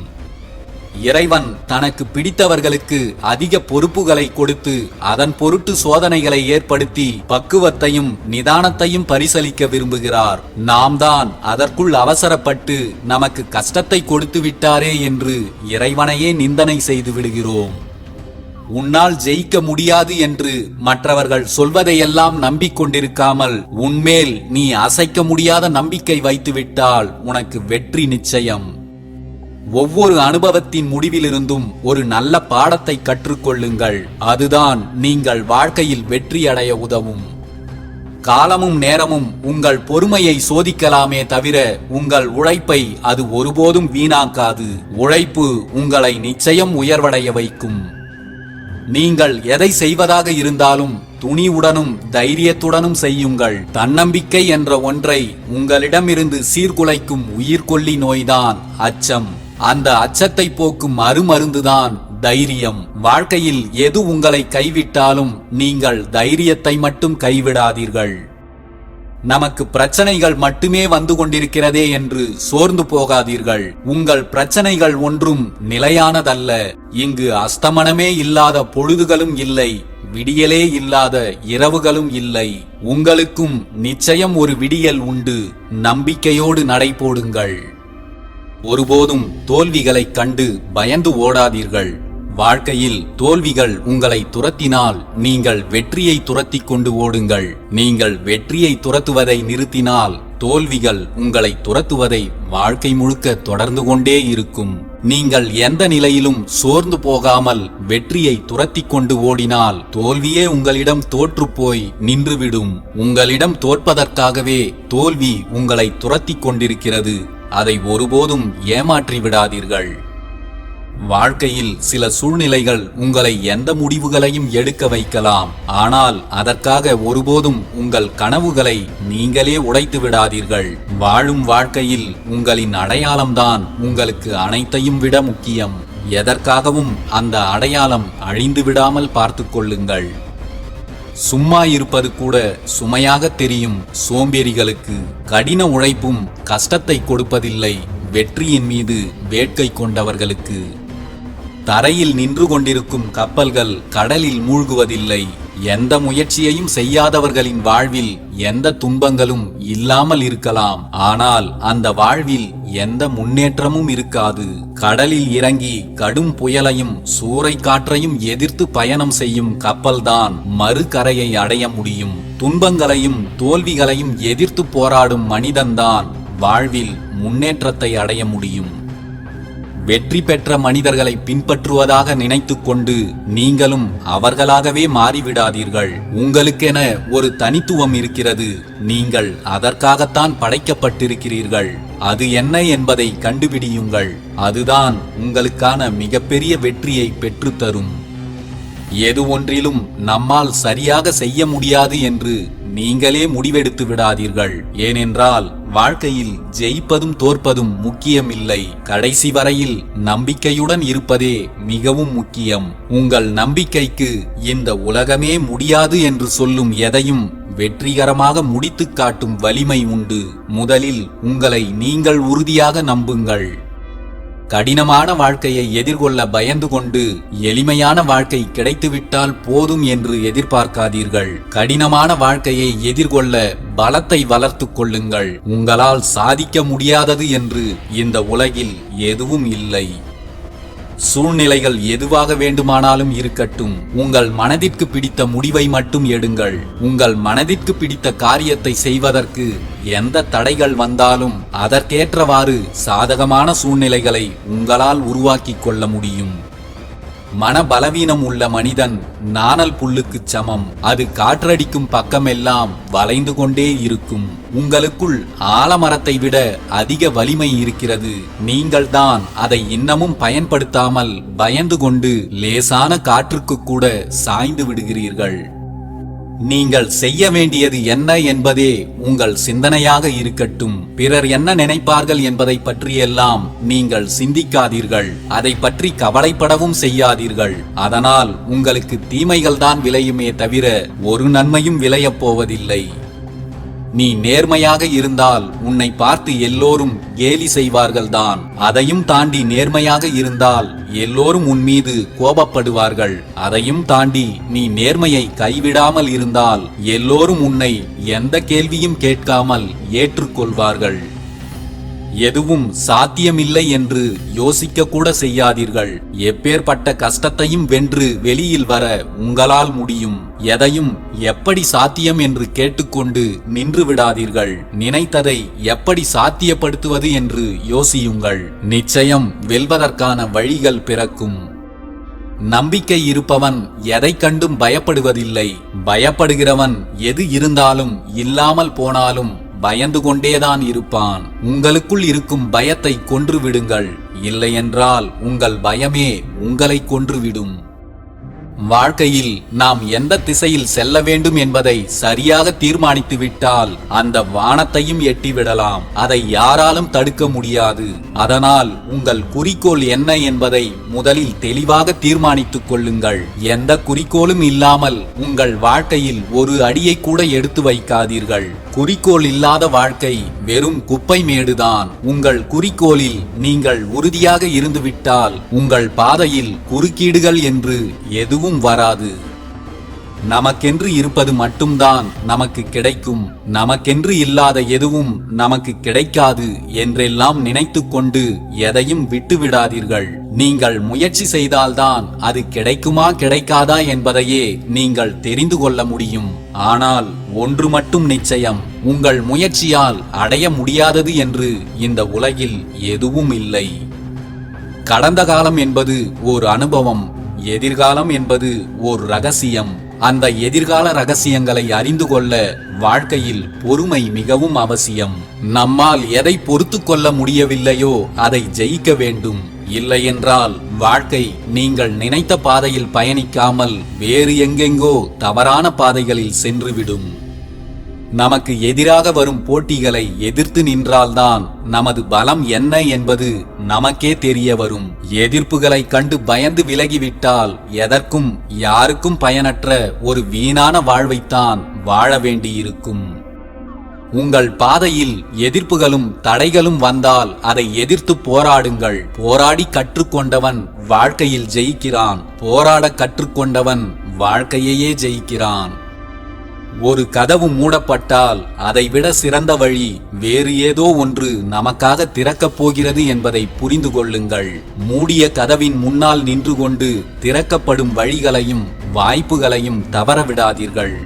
இறைவன் தனக்கு பிடித்தவர்களுக்கு அதிக பொறுப்புகளை கொடுத்து அதன் பொருட்டு சோதனைகளை ஏற்படுத்தி பக்குவத்தையும் நிதானத்தையும் பரிசளிக்க விரும்புகிறார். நாம் தான் அதற்குள் அவசரப்பட்டு நமக்கு கஷ்டத்தை கொடுத்து விட்டாரே என்று இறைவனையே நிந்தனை செய்து விடுகிறோம். உன்னால் ஜெயிக்க முடியாது என்று மற்றவர்கள் சொல்வதையெல்லாம் நம்பிக்கொண்டிருக்காமல் உன்மேல் நீ அசைக்க முடியாத நம்பிக்கை வைத்துவிட்டால் உனக்கு வெற்றி நிச்சயம். ஒவ்வொரு அனுபவத்தின் முடிவிலிருந்தும் ஒரு நல்ல பாடத்தை கற்றுக்கொள்ளுங்கள். அதுதான் நீங்கள் வாழ்க்கையில் வெற்றி அடைய உதவும். காலமும் நேரமும் உங்கள் பொறுமையை சோதிக்கலாமே தவிர உங்கள் உழைப்பை அது ஒருபோதும் வீணாக்காது. உழைப்பு உங்களை நிச்சயம் உயர்வடைய வைக்கும். நீங்கள் எதை செய்வதாக இருந்தாலும் துணிவுடனும் தைரியத்துடனும் செய்யுங்கள். தன்னம்பிக்கை என்ற ஒன்றை உங்களிடமிருந்து சீர்குலைக்கும் உயிர்கொல்லி நோய்தான் அச்சம். அந்த அச்சத்தை போக்கும் அருமருந்துதான் தைரியம். வாழ்க்கையில் எது உங்களை கைவிட்டாலும் நீங்கள் தைரியத்தை மட்டும் கைவிடாதீர்கள். நமக்கு பிரச்சனைகள் மட்டுமே வந்து கொண்டிருக்கிறதே என்று சோர்ந்து போகாதீர்கள். உங்கள் பிரச்சனைகள் ஒன்றும் நிலையானதல்ல. இங்கு அஸ்தமனமே இல்லாத பொழுதுகளும் இல்லை, விடியலே இல்லாத இரவுகளும் இல்லை. உங்களுக்கும் நிச்சயம் ஒரு விடியல் உண்டு. நம்பிக்கையோடு நடைபோடுங்கள். ஒருபோதும் தோல்விகளைக் கண்டு பயந்து ஓடாதீர்கள். வாழ்க்கையில் தோல்விகள் உங்களை துரத்தினால் நீங்கள் வெற்றியை துரத்தி கொண்டு ஓடுங்கள். நீங்கள் வெற்றியை துரத்துவதை நிறுத்தினால் தோல்விகள் உங்களை துரத்துவதை வாழ்க்கை முழுக்க தொடர்ந்து கொண்டே இருக்கும். நீங்கள் எந்த நிலையிலும் சோர்ந்து போகாமல் வெற்றியை துரத்தி கொண்டு ஓடினால் தோல்வியே உங்களிடம் தோற்றுப்போய் நின்றுவிடும். உங்களிடம் தோற்பதற்காகவே தோல்வி உங்களை துரத்தி கொண்டிருக்கிறது. அதை ஒருபோதும் ஏமாற்றி விடாதீர்கள். வாழ்க்கையில் சில சூழ்நிலைகள் உங்களை எந்த முடிவுகளையும் எடுக்க வைக்கலாம். ஆனால் அதற்காக ஒருபோதும் உங்கள் கனவுகளை நீங்களே உடைத்து விடாதீர்கள். வாழும் வாழ்க்கையில் உங்களின் அடையாளம்தான் உங்களுக்கு அனைத்தையும் விட முக்கியம். எதற்காகவும் அந்த அடையாளம் அழிந்து விடாமல் பார்த்து கொள்ளுங்கள். சும்மா இருப்பது கூட சுமையாக தெரியும் சோம்பேறிகளுக்கு கடின உழைப்பும் கஷ்டத்தை கொடுப்பதில்லை. வெற்றியின் மீது வேட்கை கொண்டவர்களுக்கு. தரையில் நின்று கொண்டிருக்கும் கப்பல்கள் கடலில் மூழ்குவதில்லை. எந்த முயற்சியையும் செய்யாதவர்களின் வாழ்வில் எந்த துன்பங்களும் இல்லாமல் இருக்கலாம். ஆனால் அந்த வாழ்வில் எந்த முன்னேற்றமும் இருக்காது. கடலில் இறங்கி கடும் புயலையும் சூறை காற்றையும் எதிர்த்து பயணம் செய்யும் கப்பல்தான் மறுகரையை அடைய முடியும். துன்பங்களையும் தோல்விகளையும் எதிர்த்து போராடும் மனிதன்தான் வாழ்வில் முன்னேற்றத்தை அடைய முடியும். வெற்றி பெற்ற மனிதர்களை பின்பற்றுவதாக நினைத்துக் கொண்டு நீங்களும் அவர்களாகவே மாறிவிடாதீர்கள். உங்களுக்கென ஒரு தனித்துவம் இருக்கிறது. நீங்கள் அதற்காகத்தான் படைக்கப்பட்டிருக்கிறீர்கள். அது என்ன என்பதை கண்டுபிடியுங்கள். அதுதான் உங்களுக்கான மிகப்பெரிய வெற்றியை பெற்றுத்தரும். எது ஒன்றிலும் நம்மால் சரியாக செய்ய முடியாது என்று நீங்களே முடிவெடுத்து விடாதீர்கள். ஏனென்றால் வாழ்க்கையில் ஜெயிப்பதும் தோற்பதும் முக்கியமில்லை. கடைசி வரையில் நம்பிக்கையுடன் இருப்பதே மிகவும் முக்கியம். உங்கள் நம்பிக்கைக்கு இந்த உலகமே முடியாது என்று சொல்லும் எதையும் வெற்றிகரமாக முடித்து காட்டும் வலிமை உண்டு. முதலில் உங்களை நீங்கள் உறுதியாக நம்புங்கள். கடினமான வாழ்க்கையை எதிர்கொள்ள பயந்து கொண்டு எளிமையான வாழ்க்கை கிடைத்துவிட்டால் போதும் என்று எதிர்பார்க்காதீர்கள். கடினமான வாழ்க்கையை எதிர்கொள்ள பலத்தை வளர்த்துக் கொள்ளுங்கள். உங்களால் சாதிக்க முடியாதது என்று இந்த உலகில் எதுவும் இல்லை. சூழ்நிலைகள் எதுவாக வேண்டுமானாலும் இருக்கட்டும், உங்கள் மனதிற்கு பிடித்த முடிவை மட்டும் எடுங்கள். உங்கள் மனதிற்கு பிடித்த காரியத்தை செய்வதற்கு எந்த தடைகள் வந்தாலும் அதற்கேற்றவாறு சாதகமான சூழ்நிலைகளை உங்களால் உருவாக்கிக் கொள்ள முடியும். மன பலவீனம் உள்ள மனிதன் நாணல் புல்லுக்கு சமம். அது காற்றடிக்கும் பக்கமெல்லாம் வளைந்து கொண்டே இருக்கும். உங்களுக்குள் ஆலமரத்தை விட அதிக வலிமை இருக்கிறது. நீங்கள்தான் அதை இன்னமும் பயன்படுத்தாமல் பயந்து கொண்டு லேசான காற்றுக்கு கூட சாய்ந்து விடுகிறீர்கள். நீங்கள் செய்ய வேண்டியது என்ன என்பதே உங்கள் சிந்தனையாக இருக்கட்டும். பிறர் என்ன நினைப்பார்கள் என்பதை பற்றியெல்லாம் நீங்கள் சிந்திக்காதீர்கள். அதை பற்றி கவலைப்படவும் செய்யாதீர்கள். அதனால் உங்களுக்கு தீமைகள்தான் விளையுமே தவிர ஒரு நன்மையும் விளையப் போவதில்லை. நீ நேர்மையாக இருந்தால் உன்னை பார்த்து எல்லோரும் கேலி செய்வார்கள்தான். அதையும் தாண்டி நேர்மையாக இருந்தால் எல்லோரும் உன் மீது கோபப்படுவார்கள். அதையும் தாண்டி நீ நேர்மையை கைவிடாமல் இருந்தால் எல்லோரும் உன்னை எந்த கேள்வியும் கேட்காமல் ஏற்றுக்கொள்வார்கள். எதுவும் சாத்தியமில்லை என்று யோசிக்க கூட செய்யாதீர்கள். எப்பேற்பட்ட கஷ்டத்தையும் வென்று வெளியில் வர உங்களால் முடியும். எதையும் எப்படி சாத்தியம் என்று கேட்டுக்கொண்டு நின்று விடாதீர்கள். நினைத்ததை எப்படி சாத்தியப்படுத்துவது என்று யோசியுங்கள். நிச்சயம் வெல்வதற்கான வழிகள் பிறக்கும். நம்பிக்கை இருப்பவன் எதை கண்டும் பயப்படுவதில்லை. பயப்படுகிறவன் எது இருந்தாலும் இல்லாமல் போனாலும் பயந்து கொண்டேதான் இருப்பான். உங்களுக்குள் இருக்கும் பயத்தை கொன்று விடுங்கள். இல்லையென்றால் உங்கள் பயமே உங்களை கொன்றுவிடும். வாழ்க்கையில் நாம் எந்த திசையில் செல்ல வேண்டும் என்பதை சரியாக தீர்மானித்து விட்டால் அந்த வானத்தையும் எட்டிவிடலாம். அதை யாராலும் தடுக்க முடியாது. அதனால் உங்கள் குறிக்கோள் என்ன என்பதை முதலில் தெளிவாக தீர்மானித்துக் கொள்ளுங்கள். எந்த குறிக்கோளும் இல்லாமல் உங்கள் வாழ்க்கையில் ஒரு அடியை கூட எடுத்து வைக்காதீர்கள். குறிக்கோள் இல்லாத வாழ்க்கை வெறும் குப்பை மேடுதான். உங்கள் குறிக்கோளில் நீங்கள் உறுதியாக இருந்துவிட்டால் உங்கள் பாதையில் குறுக்கீடுகள் என்று எதுவும் வராது. நமக்கென்று இருப்பது மட்டும்தான் நமக்கு கிடைக்கும். நமக்கென்று இல்லாத எதுவும் நமக்கு கிடைக்காது என்றெல்லாம் நினைத்து கொண்டு எதையும் விட்டுவிடாதீர்கள். நீங்கள் முயற்சி செய்தால்தான் அது கிடைக்குமா கிடைக்காதா என்பதையே நீங்கள் தெரிந்து கொள்ள முடியும். ஆனால் ஒன்று மட்டும் நிச்சயம், உங்கள் முயற்சியால் அடைய முடியாதது என்று இந்த உலகில் எதுவும் இல்லை. கடந்த காலம் என்பது ஒரு அனுபவம், எதிர்காலம் என்பது ஒரு ரகசியம். அந்த எதிர்கால ரகசியங்களை அறிந்து கொள்ள வாழ்க்கையில் பொறுமை மிகவும் அவசியம். நம்மால் எதை பொறுத்து கொள்ள முடியவில்லையோ அதை ஜெயிக்க வேண்டும். இல்லையென்றால் வாழ்க்கை நீங்கள் நினைத்த பாதையில் பயணிக்காமல் வேறு எங்கெங்கோ தவறான பாதைகளில் சென்றுவிடும். நமக்கு எதிராக வரும் போட்டிகளை எதிர்த்து நின்றால்தான் நமது பலம் என்ன என்பது நமக்கே தெரிய வரும். எதிர்ப்புகளை கண்டு பயந்து விலகிவிட்டால் எதற்கும் யாருக்கும் பயனற்ற ஒரு வீணான வாழ்வைத்தான் வாழ வேண்டியிருக்கும். உங்கள் பாதையில் எதிர்ப்புகளும் தடைகளும் வந்தால் அதை எதிர்த்து போராடுங்கள். போராடி கற்றுக்கொண்டவன் வாழ்க்கையில் ஜெயிக்கிறான். போராட கற்றுக்கொண்டவன் வாழ்க்கையையே ஜெயிக்கிறான். ஒரு கதவு மூடப்பட்டால் அதைவிட சிறந்த வழி வேறு ஏதோ ஒன்று நமக்காக திறக்கப் போகிறது என்பதை புரிந்து கொள்ளுங்கள். மூடிய கதவின் முன்னால் நின்று கொண்டு திறக்கப்படும் வழிகளையும் வாய்ப்புகளையும் தவறவிடாதீர்கள்.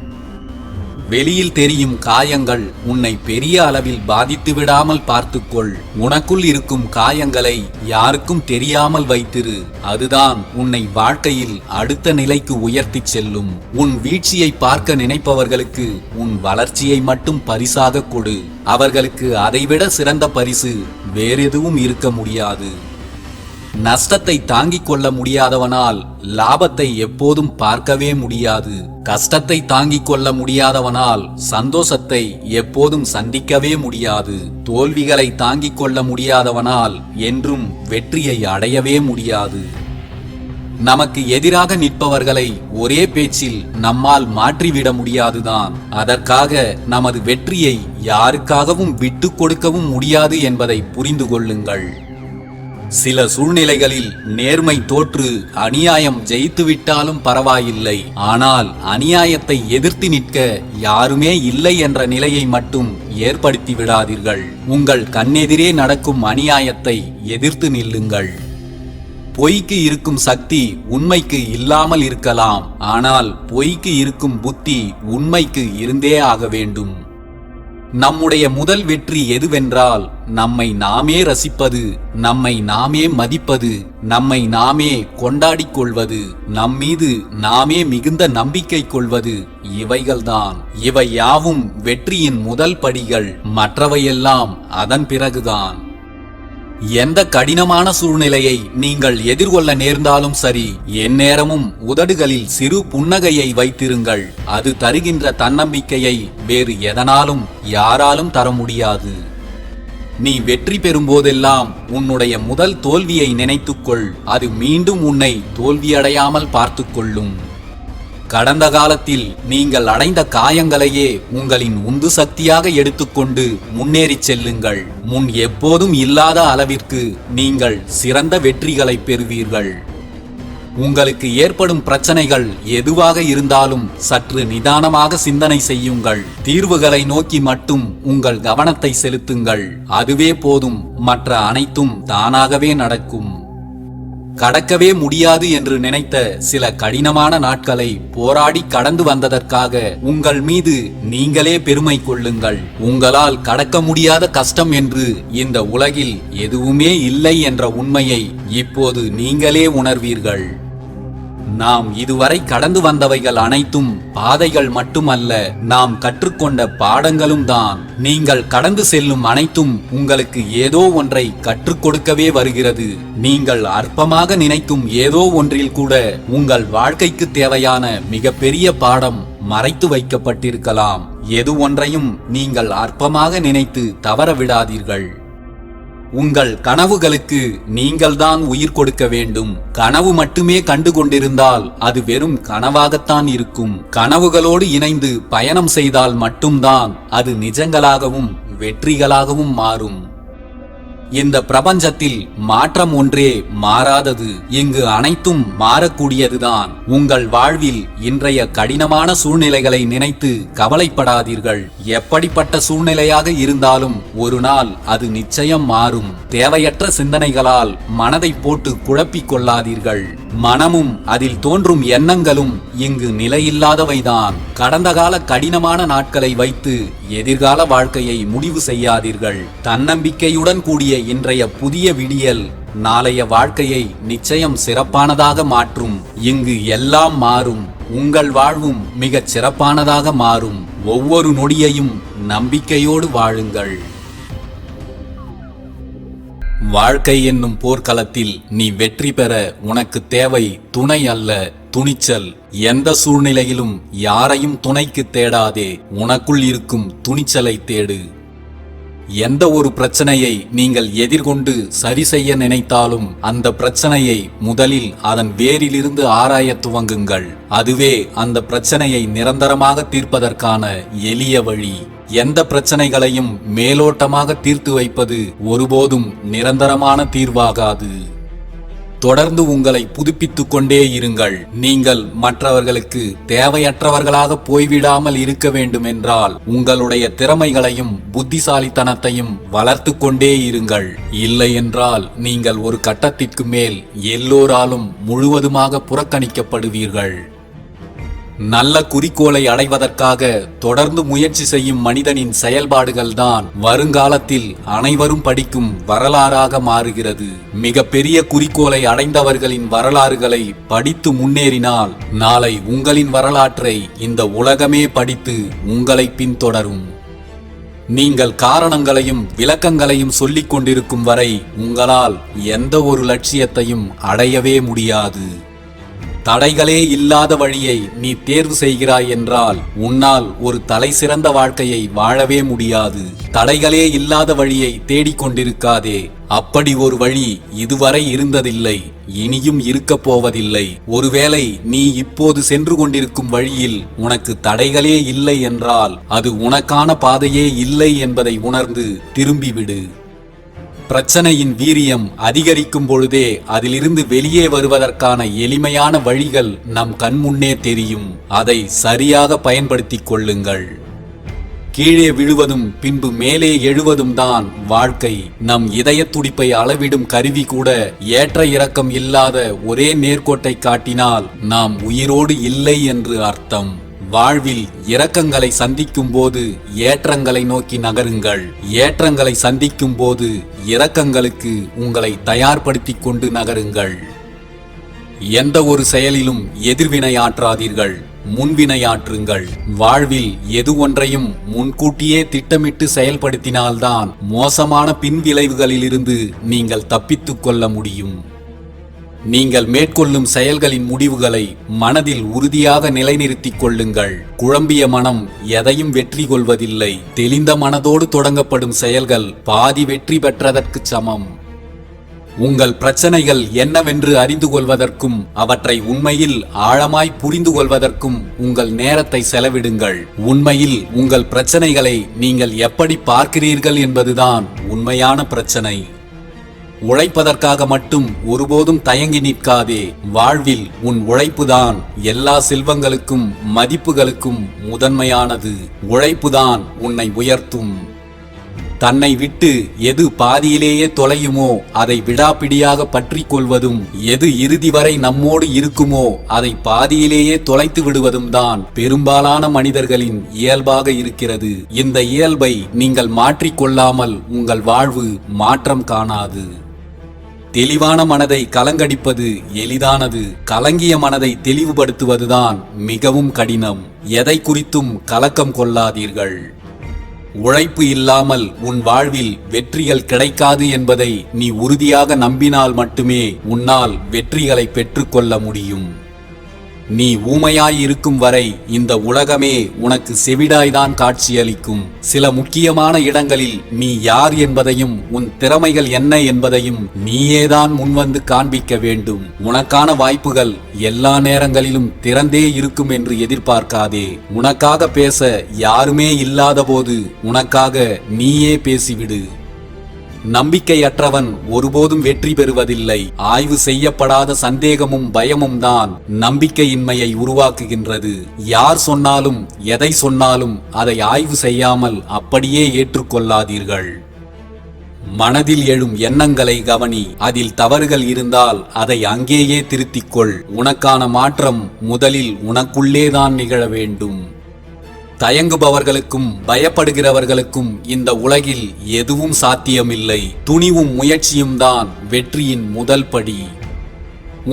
வெளியில் தெரியும் காயங்கள் உன்னை பெரிய அளவில் பாதித்து விடாமல் பார்த்துக்கொள். உனக்குள் இருக்கும் காயங்களை யாருக்கும் தெரியாமல் வைத்திரு. அதுதான் உன்னை வாழ்க்கையில் அடுத்த நிலைக்கு உயர்த்திச் செல்லும். உன் வீழ்ச்சியை பார்க்க நினைப்பவர்களுக்கு உன் வளர்ச்சியை மட்டும் பரிசாக கொடு. அவர்களுக்கு அதைவிட சிறந்த பரிசு வேறெதுவும் இருக்க முடியாது. நஷ்டத்தை தாங்கிக் கொள்ள முடியாதவனால் லாபத்தை எப்போதும் பார்க்கவே முடியாது. கஷ்டத்தை தாங்கிக் கொள்ள முடியாதவனால் சந்தோஷத்தை எப்போதும் சந்திக்கவே முடியாது. தோல்விகளை தாங்கிக் கொள்ள முடியாதவனால் என்றும் வெற்றியை அடையவே முடியாது. நமக்கு எதிராக நிற்பவர்களை ஒரே பேச்சில் நம்மால் மாற்றிவிட முடியாதுதான். அதற்காக நமது வெற்றியை யாருக்காகவும் விட்டு கொடுக்கவும் முடியாது என்பதை புரிந்து கொள்ளுங்கள். சில சூழ்நிலைகளில் நேர்மை தோற்று அநியாயம் ஜெயித்துவிட்டாலும் பரவாயில்லை. ஆனால் அநியாயத்தை எதிர்த்து நிற்க யாருமே இல்லை என்ற நிலையை மட்டும் ஏற்படுத்தி விடாதீர்கள். உங்கள் கண்ணெதிரே நடக்கும் அநியாயத்தை எதிர்த்து நில்லுங்கள். பொய்க்கு இருக்கும் சக்தி உண்மைக்கு இல்லாமல் இருக்கலாம். ஆனால் பொய்க்கு இருக்கும் புத்தி உண்மைக்கு இருந்தே ஆக வேண்டும். நம்முடைய முதல் வெற்றி எதுவென்றால் நம்மை நாமே ரசிப்பது, நம்மை நாமே மதிப்பது, நம்மை நாமே கொண்டாடிக் கொள்வது, நம்மீது நாமே மிகுந்த நம்பிக்கை கொள்வது. இவைகள்தான். இவை யாவும் வெற்றியின் முதல் படிகள். மற்றவையெல்லாம் அதன் பிறகுதான். எந்த கடினமான சூழ்நிலையை நீங்கள் எதிர்கொள்ள நேர்ந்தாலும் சரி, எந்நேரமும் உதடுகளில் சிறு புன்னகையை வைத்திருங்கள். அது தருகின்ற தன்னம்பிக்கையை வேறு எதனாலும் யாராலும் தர முடியாது. நீ வெற்றி பெறும்போதெல்லாம் உன்னுடைய முதல் தோல்வியை நினைத்துக்கொள். அது மீண்டும் உன்னை தோல்வியடையாமல் பார்த்துக்கொள்ளும். கடந்த காலத்தில் நீங்கள் அடைந்த காயங்களையே உங்களின் உந்து சக்தியாக எடுத்துக்கொண்டு முன்னேறி செல்லுங்கள். முன் எப்போதும் இல்லாத அளவிற்கு நீங்கள் சிறந்த வெற்றிகளை பெறுவீர்கள். உங்களுக்கு ஏற்படும் பிரச்சனைகள் எதுவாக இருந்தாலும் சற்று நிதானமாக சிந்தனை செய்யுங்கள். தீர்வுகளை நோக்கி மட்டும் உங்கள் கவனத்தை செலுத்துங்கள். அதுவே போதும். மற்ற அனைத்தும் தானாகவே நடக்கும். கடக்கவே முடியாது என்று நினைத்த சில கடினமான நாட்களை போராடி கடந்து வந்ததற்காக உங்கள் மீது நீங்களே பெருமை கொள்ளுங்கள். உங்களால் கடக்க முடியாத கஷ்டம் என்று இந்த உலகில் எதுவுமே இல்லை என்ற உண்மையை இப்போது நீங்களே உணர்வீர்கள். நாம் இதுவரை கடந்து வந்தவைகள் அனைத்தும் பாதைகள் மட்டுமல்ல, நாம் கற்றுக்கொண்ட பாடங்களும் தான். நீங்கள் கடந்து செல்லும் அனைத்தும் உங்களுக்கு ஏதோ ஒன்றை கற்றுக் கொடுக்கவே வருகிறது. நீங்கள் அற்பமாக நினைக்கும் ஏதோ ஒன்றில் கூட உங்கள் வாழ்க்கைக்கு தேவையான மிகப்பெரிய பாடம் மறைத்து வைக்கப்பட்டிருக்கலாம். எது ஒன்றையும் நீங்கள் அற்பமாக நினைத்து தவற விடாதீர்கள். உங்கள் கனவுகளுக்கு நீங்கள்தான் உயிர் கொடுக்க வேண்டும். கனவு மட்டுமே கண்டு கொண்டிருந்தால் அது வெறும் கனவாகத்தான் இருக்கும். கனவுகளோடு இணைந்து பயணம் செய்தால் மட்டும்தான் அது நிஜங்களாகவும் வெற்றிகளாகவும் மாறும். இந்த பிரபஞ்சத்தில் மாற்றம் ஒன்றே மாறாதது. இங்கு அனைத்தும் மாறக்கூடியதுதான். உங்கள் வாழ்வில் இன்றைய கடினமான சூழ்நிலைகளை நினைத்து கவலைப்படாதீர்கள். எப்படிப்பட்ட சூழ்நிலையாக இருந்தாலும் ஒரு நாள் அது நிச்சயம் மாறும். தேவையற்ற சிந்தனைகளால் மனதை போட்டு குழப்பிக் கொள்ளாதீர்கள். மனமும் அதில் தோன்றும் எண்ணங்களும் இங்கு நிலையில்லாதவைதான். கடந்த கால கடினமான நாட்களை வைத்து எதிர்கால வாழ்க்கையை முடிவு செய்யாதீர்கள். தன்னம்பிக்கையுடன் கூடிய இன்றைய புதிய விடியல் நாளைய வாழ்க்கையை நிச்சயம் சிறப்பானதாக மாற்றும். இங்கு எல்லாம் மாறும். உங்கள் வாழ்வும் மிகச் சிறப்பானதாக மாறும். ஒவ்வொரு நொடியையும் நம்பிக்கையோடு வாழுங்கள். வாழ்க்கை என்னும் போர்க்களத்தில் நீ வெற்றி பெற உனக்கு தேவை துணை அல்ல, துணிச்சல். எந்த சூழ்நிலையிலும் யாரையும் துணைக்கு தேடாதே, உனக்குள் இருக்கும் துணிச்சலை தேடு. எந்த ஒரு பிரச்சனையை நீங்கள் எதிர்கொண்டு சரி செய்ய நினைத்தாலும் அந்த பிரச்சனையை முதலில் அதன் வேரிலிருந்து ஆராய துவங்குங்கள். அதுவே அந்த பிரச்சனையை நிரந்தரமாக தீர்ப்பதற்கான எளிய வழி. எந்த பிரச்சனைகளையும் மேலோட்டமாக தீர்த்து வைப்பது ஒருபோதும் நிரந்தரமான தீர்வாகாது. தொடர்ந்து உங்களை புதுப்பித்துக் கொண்டே இருங்கள். நீங்கள் மற்றவர்களுக்கு தேவையற்றவர்களாக போய்விடாமல் இருக்க வேண்டும் என்றால் உங்களுடைய திறமைகளையும் புத்திசாலித்தனத்தையும் வளர்த்து கொண்டே இருங்கள். இல்லை என்றால் நீங்கள் ஒரு கட்டத்திற்கு மேல் எல்லோராலும் முழுவதுமாக புறக்கணிக்கப்படுவீர்கள். நல்ல குறிக்கோளை அடைவதற்காக தொடர்ந்து முயற்சி செய்யும் மனிதனின் செயல்பாடுகள்தான் வருங்காலத்தில் அனைவரும் படிக்கும் வரலாறாக மாறுகிறது. மிக பெரிய குறிக்கோளை அடைந்தவர்களின் வரலாறுகளை படித்து முன்னேறினால் நாளை உங்களின் வரலாற்றை இந்த உலகமே படித்து உங்களை பின்தொடரும். நீங்கள் காரணங்களையும் விளக்கங்களையும் சொல்லிக் கொண்டிருக்கும் வரை உங்களால் எந்த ஒரு லட்சியத்தையும் அடையவே முடியாது. தடைகளே இல்லாத வழியை நீ தேர்வு செய்கிறாய் என்றால் உன்னால் ஒரு தலை சிறந்த வாழ்க்கையை வாழவே முடியாது. தடைகளே இல்லாத வழியை தேடிக்கொண்டிருக்காதே. அப்படி ஒரு வழி இதுவரை இருந்ததில்லை, இனியும் இருக்க போவதில்லை. ஒருவேளை நீ இப்போது சென்று கொண்டிருக்கும் வழியில் உனக்கு தடைகளே இல்லை என்றால் அது உனக்கான பாதையே இல்லை என்பதை உணர்ந்து திரும்பிவிடு. பிரச்சனையின் வீரியம் அதிகரிக்கும் பொழுதே அதிலிருந்து வெளியே வருவதற்கான எளிமையான வழிகள் நம் கண்முன்னே தெரியும். அதை சரியாக பயன்படுத்திக் கொள்ளுங்கள். கீழே விழுவதும் பின்பு மேலே எழுவதும் தான் வாழ்க்கை. நம் இதய துடிப்பை அளவிடும் கருவி கூட ஏற்ற இறக்கம் இல்லாத ஒரே நேர்கோட்டை காட்டினால் நாம் உயிரோடு இல்லை என்று அர்த்தம். வாழ்வில் இரக்கங்களை சந்திக்கும் போது ஏற்றங்களை நோக்கி நகருங்கள். ஏற்றங்களை சந்திக்கும் போது இரக்கங்களுக்கு உங்களை தயார்படுத்திக் கொண்டு நகருங்கள். எந்த ஒரு செயலிலும் எதிர்வினையாற்றாதீர்கள், முன்வினையாற்றுங்கள். வாழ்வில் எது ஒன்றையும் முன்கூட்டியே திட்டமிட்டு செயல்படுத்தினால்தான் மோசமான பின்விளைவுகளிலிருந்து நீங்கள் தப்பித்துக் கொள்ள முடியும். நீங்கள் மேற்கொள்ளும் செயல்களின் முடிவுகளை மனதில் உறுதியாக நிலைநிறுத்திக் கொள்ளுங்கள். குழம்பிய மனம் எதையும் வெற்றி கொள்வதில்லை. தெளிந்த மனதோடு தொடங்கப்படும் செயல்கள் பாதி வெற்றி பெற்றதற்கு சமம். உங்கள் பிரச்சனைகள் என்னவென்று அறிந்து கொள்வதற்கும் அவற்றை உண்மையில் ஆழமாய் புரிந்து கொள்வதற்கும் உங்கள் நேரத்தை செலவிடுங்கள். உண்மையில் உங்கள் பிரச்சனைகளை நீங்கள் எப்படி பார்க்கிறீர்கள் என்பதுதான் உண்மையான பிரச்சனை. உழைப்பதற்காக மட்டும் ஒருபோதும் தயங்கி நிற்காதே. வாழ்வில் உன் உழைப்புதான் எல்லா செல்வங்களுக்கும் மதிப்புகளுக்கும் முதன்மையானது. உழைப்புதான் உன்னை உயர்த்தும். தன்னை விட்டு எது பாதியிலேயே தொலையுமோ அதை விடாப்பிடியாக பற்றி கொள்வதும், எது இறுதி வரை நம்மோடு இருக்குமோ அதை பாதியிலேயே தொலைத்து விடுவதும் தான் பெரும்பாலான மனிதர்களின் இயல்பாக இருக்கிறது. இந்த இயல்பை நீங்கள் மாற்றிக்கொள்ளாமல் உங்கள் வாழ்வு மாற்றம் காணாது. தெளிவான மனதை கலங்கடிப்பது எளிதானது. கலங்கிய மனதை தெளிவுபடுத்துவதுதான் மிகவும் கடினம். எதை குறித்தும் கலக்கம் கொள்ளாதீர்கள். உழைப்பு இல்லாமல் உன் வாழ்வில் வெற்றிகள் கிடைக்காது என்பதை நீ உறுதியாக நம்பினால் மட்டுமே உன்னால் வெற்றிகளை பெற்றுக்கொள்ள முடியும். நீ ஊமையாய் இருக்கும் வரை இந்த உலகமே உனக்கு செவிடாய்தான் காட்சியளிக்கும். சில முக்கியமான இடங்களில் நீ யார் என்பதையும் உன் திறமைகள் என்ன என்பதையும் நீயேதான் முன்வந்து காண்பிக்க வேண்டும். உனக்கான வாய்ப்புகள் எல்லா நேரங்களிலும் திறந்தே இருக்கும் என்று எதிர்பார்க்காதே. உனக்காக பேச யாருமே இல்லாத போது உனக்காக நீயே பேசிவிடு. நம்பிக்கையற்றவன் ஒருபோதும் வெற்றி பெறுவதில்லை. ஆய்வு செய்யப்படாத சந்தேகமும் பயமும் தான் நம்பிக்கையின்மையை உருவாக்குகின்றது. யார் சொன்னாலும் எதை சொன்னாலும் அதை ஆய்வு செய்யாமல் அப்படியே ஏற்றுக்கொள்ளாதீர்கள். மனதில் எழும் எண்ணங்களை கவனி. அதில் தவறுகள் இருந்தால் அதை அங்கேயே திருத்திக்கொள். உனக்கான மாற்றம் முதலில் உனக்குள்ளேதான் நிகழ வேண்டும். தயங்குபவர்களுக்கும் பயப்படுகிறவர்களுக்கும் இந்த உலகில் எதுவும் சாத்தியமில்லை. துணிவும் முயற்சியும் தான் வெற்றியின் முதல் படி.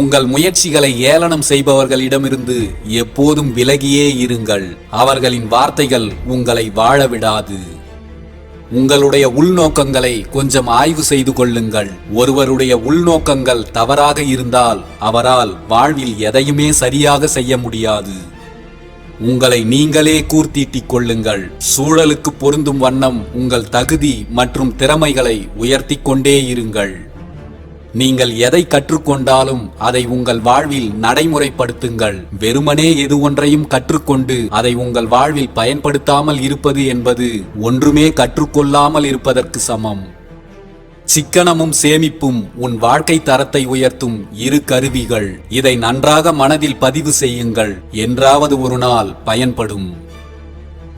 உங்கள் முயற்சிகளை ஏளனம் செய்பவர்களிடமிருந்து எப்போதும் விலகியே இருங்கள். அவர்களின் வார்த்தைகள் உங்களை வாழ விடாது. உங்களுடைய உள்நோக்கங்களை கொஞ்சம் ஆய்வு செய்து கொள்ளுங்கள். ஒருவருடைய உள்நோக்கங்கள் தவறாக இருந்தால் அவரால் வாழ்வில் எதையுமே சரியாக செய்ய முடியாது. உங்களை நீங்களே கூர்த்தீட்டிக் கொள்ளுங்கள். சூழலுக்கு பொருந்தும் வண்ணம் உங்கள் தகுதி மற்றும் திறமைகளை உயர்த்திக் கொண்டே இருங்கள். நீங்கள் எதை கற்றுக்கொண்டாலும் அதை உங்கள் வாழ்வில் நடைமுறைப்படுத்துங்கள். வெறுமனே எது ஒன்றையும் கற்றுக்கொண்டு அதை உங்கள் வாழ்வில் பயன்படுத்தாமல் இருப்பது என்பது ஒன்றுமே கற்றுக்கொள்ளாமல் இருப்பதற்கு சமம். சிக்கனமும் சேமிப்பும் உன் வாழ்க்கை தரத்தை உயர்த்தும் இரு கருவிகள். இதை நன்றாக மனதில் பதிவு செய்யுங்கள். என்றாவது ஒரு நாள் பயன்படும்.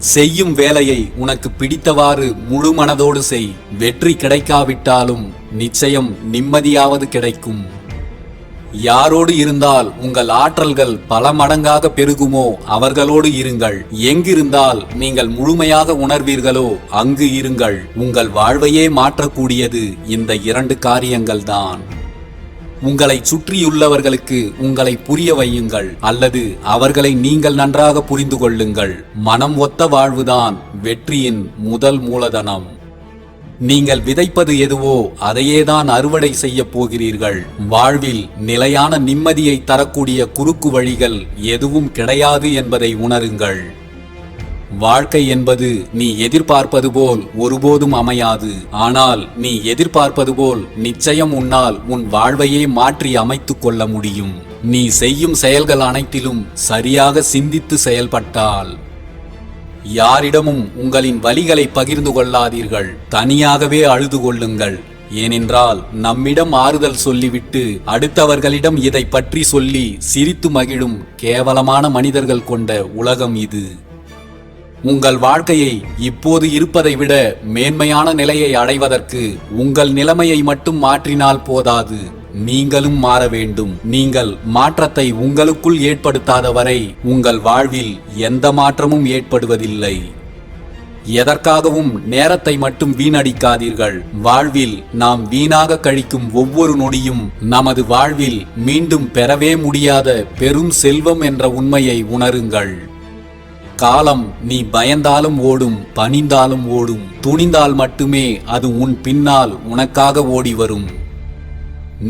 செய்யும் வேலையை உனக்கு பிடித்தவாறு முழு மனதோடு செய். வெற்றி கிடைக்காவிட்டாலும் நிச்சயம் நிம்மதியாவது கிடைக்கும். யாரோடு இருந்தால் உங்கள் ஆற்றல்கள் பல மடங்காக பெருகுமோ அவர்களோடு இருங்கள். எங்கிருந்தால் நீங்கள் முழுமையாக உணர்வீர்களோ அங்கு இருங்கள். உங்கள் வாழ்வையே மாற்றக்கூடியது இந்த 2 காரியங்கள்தான். உங்களை சுற்றியுள்ளவர்களுக்கு உங்களை புரிய வையுங்கள், அல்லது அவர்களை நீங்கள் நன்றாக புரிந்து கொள்ளுங்கள். மனம் ஒத்த வாழ்வுதான் வெற்றியின் முதல் மூலதனம். நீங்கள் விதைப்பது எதுவோ அதையேதான் அறுவடை செய்ய போகிறீர்கள். வாழ்வில் நிலையான நிம்மதியை தரக்கூடிய குறுக்கு வழிகள் எதுவும் கிடையாது என்பதை உணருங்கள். வாழ்க்கை என்பது நீ எதிர்பார்ப்பது போல் ஒருபோதும் அமையாது. ஆனால் நீ எதிர்பார்ப்பது போல் நிச்சயம் உன்னால் உன் வாழ்வையே மாற்றி அமைத்துக் கொள்ள முடியும். நீ செய்யும் செயல்கள் அனைத்திலும் சரியாக சிந்தித்து செயல்பட்டால். யாரிடமும் உங்களின் வலிகளை பகிர்ந்து கொள்ளாதீர்கள். தனியாகவே அழுது கொள்ளுங்கள். ஏனென்றால் நம்மிடம் ஆறுதல் சொல்லிவிட்டு அடுத்தவர்களிடம் இதை பற்றி சொல்லி சிரித்து மகிழும் கேவலமான மனிதர்கள் கொண்ட உலகம் இது. உங்கள் வாழ்க்கையை இப்போது இருப்பதை விட மேன்மையான நிலையை அடைவதற்கு உங்கள் நிலைமையை மட்டும் மாற்றினால் போதாது, நீங்களும் மாற வேண்டும். நீங்கள் மாற்றத்தை உங்களுக்குள் ஏற்படுத்தாத வரை உங்கள் வாழ்வில் எந்த மாற்றமும் ஏற்படுவதில்லை. எதற்காகவும் நேரத்தை மட்டும் வீணடிக்காதீர்கள். வாழ்வில் நாம் வீணாக கழிக்கும் ஒவ்வொரு நொடியும் நமது வாழ்வில் மீண்டும் பெறவே முடியாத பெரும் செல்வம் என்ற உண்மையை உணருங்கள். காலம் நீ பயந்தாலும் ஓடும், பணிந்தாலும் ஓடும். துணிந்தால் மட்டுமே அது உன் பின்னால் உனக்காக ஓடி வரும்.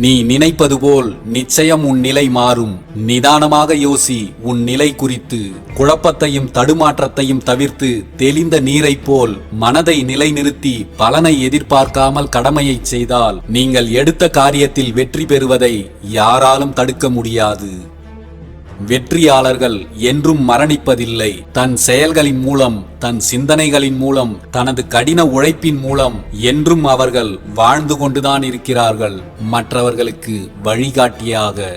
நீ நினைப்பது போல் நிச்சயம் உன் நிலை மாறும். நிதானமாக யோசி உன் நிலை குறித்து. குழப்பத்தையும் தடுமாற்றத்தையும் தவிர்த்து தெளிந்த நீரைப் போல் மனதை நிலைநிறுத்தி பலனை எதிர்பார்க்காமல் கடமையை செய்தால் நீங்கள் எடுத்த காரியத்தில் வெற்றி பெறுவதை யாராலும் தடுக்க முடியாது. வெற்றியாளர்கள் என்றும் மரணிப்பதில்லை. தன் செயல்களின் மூலம், தன் சிந்தனைகளின் மூலம், தனது கடின உழைப்பின் மூலம் என்றும் அவர்கள் வாழ்ந்து கொண்டுதான் இருக்கிறார்கள், மற்றவர்களுக்கு வழிகாட்டியாக.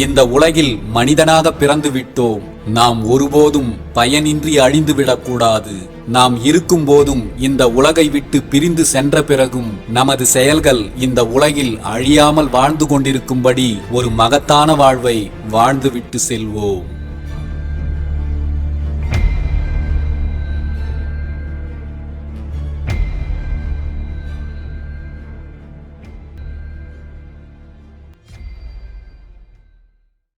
இந்த உலகில் மனிதனாக பிறந்து விட்டோம். நாம் ஒருபோதும் பயனின்றி அழிந்துவிடக்கூடாது. நாம் இருக்கும் போதும் இந்த உலகை விட்டு பிரிந்து சென்ற பிறகும் நமது செயல்கள் இந்த உலகில் அழியாமல் வாழ்ந்து கொண்டிருக்கும்படி ஒரு மகத்தான வாழ்வை வாழ்ந்துவிட்டு செல்வோம்.